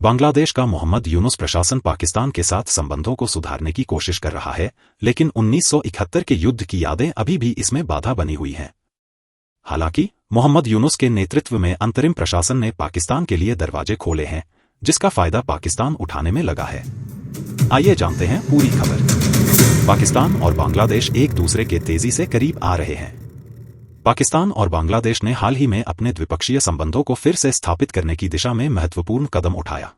बांग्लादेश का मोहम्मद यूनुस प्रशासन पाकिस्तान के साथ संबंधों को सुधारने की कोशिश कर रहा है, लेकिन 1971 के युद्ध की यादें अभी भी इसमें बाधा बनी हुई हैं। हालांकि मोहम्मद यूनुस के नेतृत्व में अंतरिम प्रशासन ने पाकिस्तान के लिए दरवाजे खोले हैं, जिसका फायदा पाकिस्तान उठाने में लगा है। आइए जानते हैं पूरी खबर। पाकिस्तान और बांग्लादेश एक दूसरे के तेजी से करीब आ रहे हैं। पाकिस्तान और बांग्लादेश ने हाल ही में अपने द्विपक्षीय संबंधों को फिर से स्थापित करने की दिशा में महत्वपूर्ण कदम उठाया।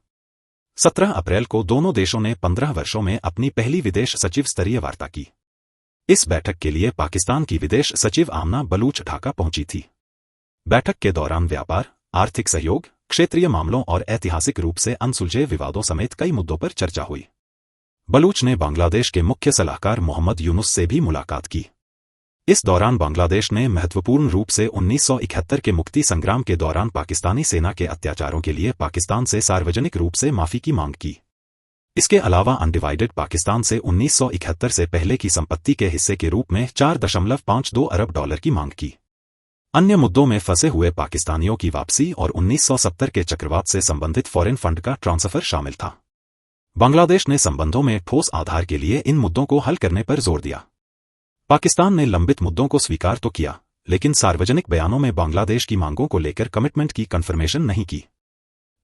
17 अप्रैल को दोनों देशों ने 15 वर्षों में अपनी पहली विदेश सचिव स्तरीय वार्ता की। इस बैठक के लिए पाकिस्तान की विदेश सचिव आमना बलूच ढाका पहुंची थी। बैठक के दौरान व्यापार, आर्थिक सहयोग, क्षेत्रीय मामलों और ऐतिहासिक रूप से अनसुलझे विवादों समेत कई मुद्दों पर चर्चा हुई। बलूच ने बांग्लादेश के मुख्य सलाहकार मोहम्मद यूनुस से भी मुलाकात की। इस दौरान बांग्लादेश ने महत्वपूर्ण रूप से 1971 के मुक्ति संग्राम के दौरान पाकिस्तानी सेना के अत्याचारों के लिए पाकिस्तान से सार्वजनिक रूप से माफी की मांग की। इसके अलावा अनडिवाइडेड पाकिस्तान से 1971 से पहले की संपत्ति के हिस्से के रूप में $4.52 अरब की मांग की। अन्य मुद्दों में फंसे हुए पाकिस्तानियों की वापसी और 1970 के चक्रवात से संबंधित फॉरेन फंड का ट्रांसफर शामिल था। बांग्लादेश ने संबंधों में ठोस आधार के लिए इन मुद्दों को हल करने पर जोर दिया। पाकिस्तान ने लंबित मुद्दों को स्वीकार तो किया, लेकिन सार्वजनिक बयानों में बांग्लादेश की मांगों को लेकर कमिटमेंट की कन्फर्मेशन नहीं की।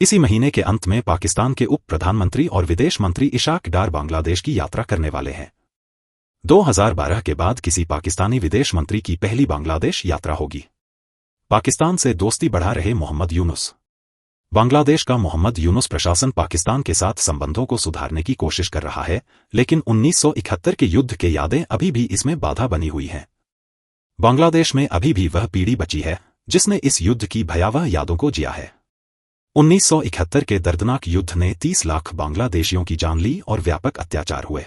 इसी महीने के अंत में पाकिस्तान के उप प्रधानमंत्री और विदेश मंत्री इशाक डार बांग्लादेश की यात्रा करने वाले हैं। 2012 के बाद किसी पाकिस्तानी विदेश मंत्री की पहली बांग्लादेश यात्रा होगी। पाकिस्तान से दोस्ती बढ़ा रहे मोहम्मद यूनुस। बांग्लादेश का मोहम्मद यूनुस प्रशासन पाकिस्तान के साथ संबंधों को सुधारने की कोशिश कर रहा है, लेकिन 1971 के युद्ध के यादें अभी भी इसमें बाधा बनी हुई हैं। बांग्लादेश में अभी भी वह पीढ़ी बची है जिसने इस युद्ध की भयावह यादों को जिया है। 1971 के दर्दनाक युद्ध ने 30 लाख बांग्लादेशियों की जान ली और व्यापक अत्याचार हुए।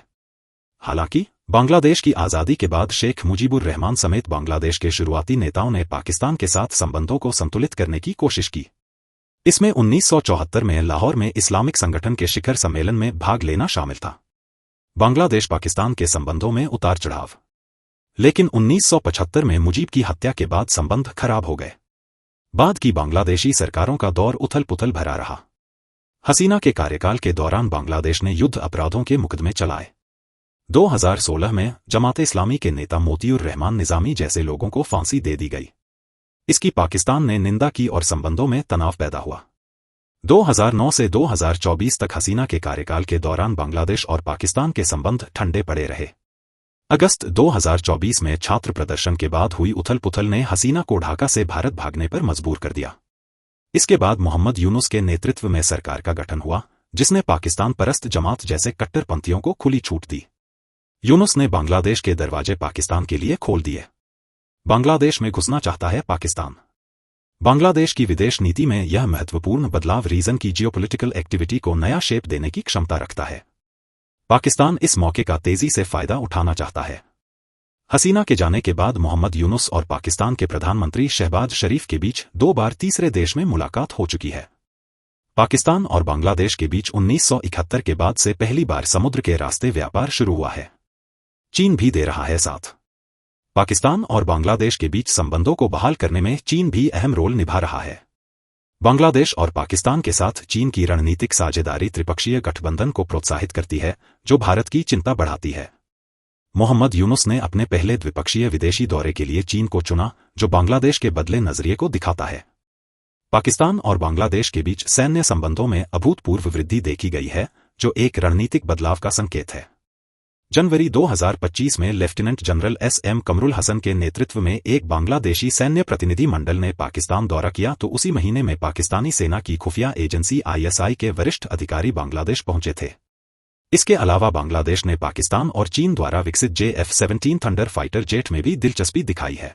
हालांकि बांग्लादेश की आज़ादी के बाद शेख मुजीबुर रहमान समेत बांग्लादेश के शुरुआती नेताओं ने पाकिस्तान के साथ संबंधों को संतुलित करने की कोशिश की। इसमें 1974 में लाहौर में इस्लामिक संगठन के शिखर सम्मेलन में भाग लेना शामिल था। बांग्लादेश पाकिस्तान के संबंधों में उतार चढ़ाव। लेकिन 1975 में मुजीब की हत्या के बाद संबंध खराब हो गए। बाद की बांग्लादेशी सरकारों का दौर उथल पुथल भरा रहा। हसीना के कार्यकाल के दौरान बांग्लादेश ने युद्ध अपराधों के मुकदमे चलाए। 2016 में जमाते इस्लामी के नेता मोतियुर रहमान निजामी जैसे लोगों को फांसी दे दी गई। इसकी पाकिस्तान ने निंदा की और संबंधों में तनाव पैदा हुआ। 2009 से 2024 तक हसीना के कार्यकाल के दौरान बांग्लादेश और पाकिस्तान के संबंध ठंडे पड़े रहे। अगस्त 2024 में छात्र प्रदर्शन के बाद हुई उथल पुथल ने हसीना को ढाका से भारत भागने पर मजबूर कर दिया। इसके बाद मोहम्मद यूनुस के नेतृत्व में सरकार का गठन हुआ, जिसने पाकिस्तान परस्त जमात जैसे कट्टरपंथियों को खुली छूट दी। यूनुस ने बांग्लादेश के दरवाजे पाकिस्तान के लिए खोल दिए। बांग्लादेश में घुसना चाहता है पाकिस्तान। बांग्लादेश की विदेश नीति में यह महत्वपूर्ण बदलाव रीजन की जियोपॉलिटिकल एक्टिविटी को नया शेप देने की क्षमता रखता है। पाकिस्तान इस मौके का तेजी से फायदा उठाना चाहता है। हसीना के जाने के बाद मोहम्मद यूनुस और पाकिस्तान के प्रधानमंत्री शहबाज शरीफ के बीच 2 बार तीसरे देश में मुलाकात हो चुकी है। पाकिस्तान और बांग्लादेश के बीच 1971 के बाद से पहली बार समुद्र के रास्ते व्यापार शुरू हुआ है। चीन भी दे रहा है साथ। पाकिस्तान और बांग्लादेश के बीच संबंधों को बहाल करने में चीन भी अहम रोल निभा रहा है। बांग्लादेश और पाकिस्तान के साथ चीन की रणनीतिक साझेदारी त्रिपक्षीय गठबंधन को प्रोत्साहित करती है, जो भारत की चिंता बढ़ाती है। मोहम्मद यूनुस ने अपने पहले द्विपक्षीय विदेशी दौरे के लिए चीन को चुना, जो बांग्लादेश के बदले नजरिए को दिखाता है। पाकिस्तान और बांग्लादेश के बीच सैन्य संबंधों में अभूतपूर्व वृद्धि देखी गई है, जो एक रणनीतिक बदलाव का संकेत है। जनवरी 2025 में lieutenant general SM Kamrul Hasan के नेतृत्व में एक बांग्लादेशी सैन्य प्रतिनिधि मंडल ने पाकिस्तान दौरा किया, तो उसी महीने में पाकिस्तानी सेना की खुफिया एजेंसी ISI के वरिष्ठ अधिकारी बांग्लादेश पहुंचे थे। इसके अलावा बांग्लादेश ने पाकिस्तान और चीन द्वारा विकसित JF-17 थंडर फाइटर जेट में भी दिलचस्पी दिखाई है।